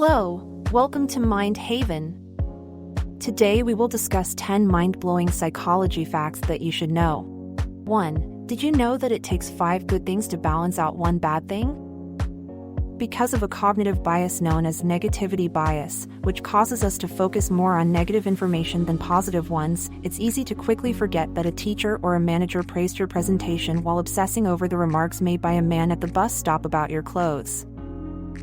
Hello, welcome to Mind Haven. Today we will discuss 10 mind-blowing psychology facts that you should know. 1. Did you know that it takes 5 good things to balance out one bad thing? Because of a cognitive bias known as negativity bias, which causes us to focus more on negative information than positive ones, it's easy to quickly forget that a teacher or a manager praised your presentation while obsessing over the remarks made by a man at the bus stop about your clothes.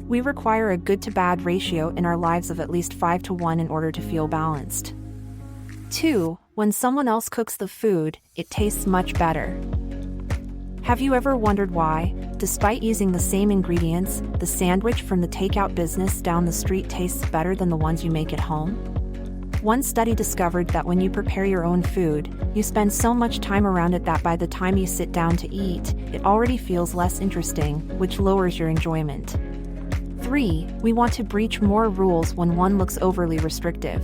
We require a good to bad ratio in our lives of at least 5 to 1 in order to feel balanced. 2. When someone else cooks the food, it tastes much better. Have you ever wondered why, despite using the same ingredients, the sandwich from the takeout business down the street tastes better than the ones you make at home? One study discovered that when you prepare your own food, you spend so much time around it that by the time you sit down to eat, it already feels less interesting, which lowers your enjoyment. 3. We want to breach more rules when one looks overly restrictive.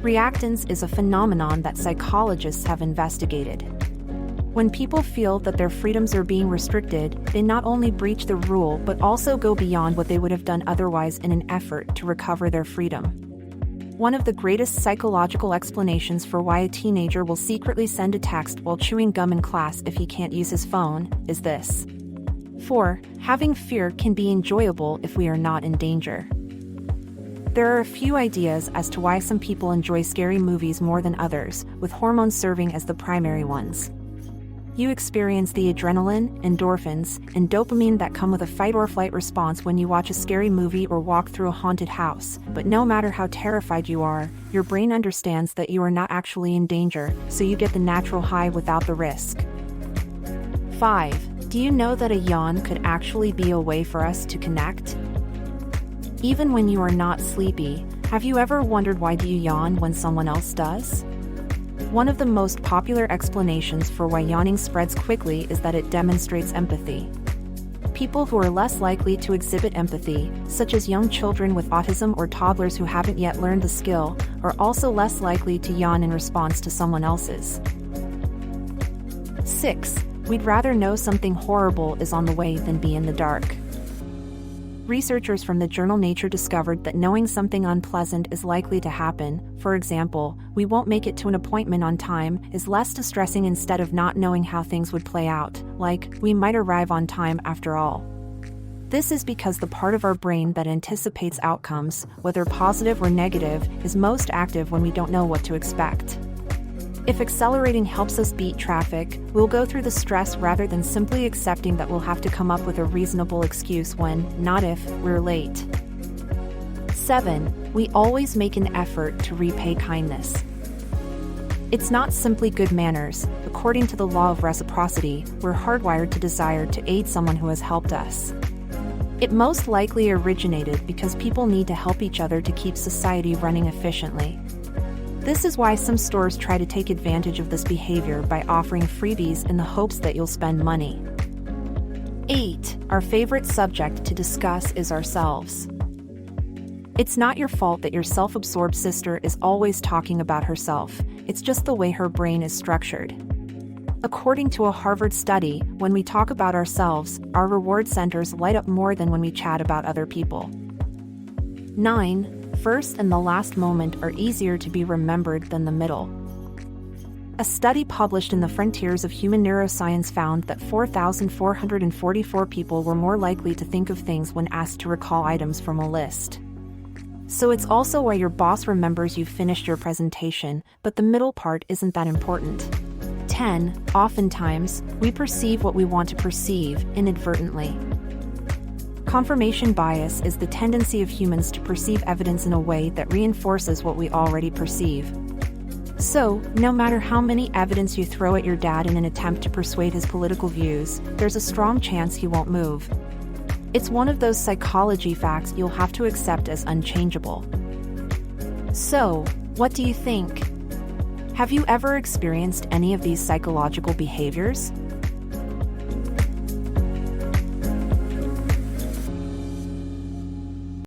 Reactance is a phenomenon that psychologists have investigated. When people feel that their freedoms are being restricted, they not only breach the rule but also go beyond what they would have done otherwise in an effort to recover their freedom. One of the greatest psychological explanations for why a teenager will secretly send a text while chewing gum in class if he can't use his phone is this. 4. Having fear can be enjoyable if we are not in danger. There are a few ideas as to why some people enjoy scary movies more than others, with hormones serving as the primary ones. You experience the adrenaline, endorphins, and dopamine that come with a fight-or-flight response when you watch a scary movie or walk through a haunted house, but no matter how terrified you are, your brain understands that you are not actually in danger, so you get the natural high without the risk. 5. Do you know that a yawn could actually be a way for us to connect? Even when you are not sleepy, have you ever wondered why do you yawn when someone else does? One of the most popular explanations for why yawning spreads quickly is that it demonstrates empathy. People who are less likely to exhibit empathy, such as young children with autism or toddlers who haven't yet learned the skill, are also less likely to yawn in response to someone else's. 6. We'd rather know something horrible is on the way than be in the dark. Researchers from the journal Nature discovered that knowing something unpleasant is likely to happen, for example, we won't make it to an appointment on time, is less distressing instead of not knowing how things would play out, like, we might arrive on time after all. This is because the part of our brain that anticipates outcomes, whether positive or negative, is most active when we don't know what to expect. If accelerating helps us beat traffic, we'll go through the stress rather than simply accepting that we'll have to come up with a reasonable excuse when, not if, we're late. 7. We always make an effort to repay kindness. It's not simply good manners. According to the law of reciprocity, we're hardwired to desire to aid someone who has helped us. It most likely originated because people need to help each other to keep society running efficiently. This is why some stores try to take advantage of this behavior by offering freebies in the hopes that you'll spend money. 8. Our favorite subject to discuss is ourselves. It's not your fault that your self-absorbed sister is always talking about herself, it's just the way her brain is structured. According to a Harvard study, when we talk about ourselves, our reward centers light up more than when we chat about other people. 9. First and the last moment are easier to be remembered than the middle. A study published in the Frontiers of Human Neuroscience found that 4,444 people were more likely to think of things when asked to recall items from a list. So it's also why your boss remembers you finished your presentation, but the middle part isn't that important. 10. Oftentimes, we perceive what we want to perceive inadvertently. Confirmation bias is the tendency of humans to perceive evidence in a way that reinforces what we already perceive. So, no matter how many evidence you throw at your dad in an attempt to persuade his political views, there's a strong chance he won't move. It's one of those psychology facts you'll have to accept as unchangeable. So, what do you think? Have you ever experienced any of these psychological behaviors?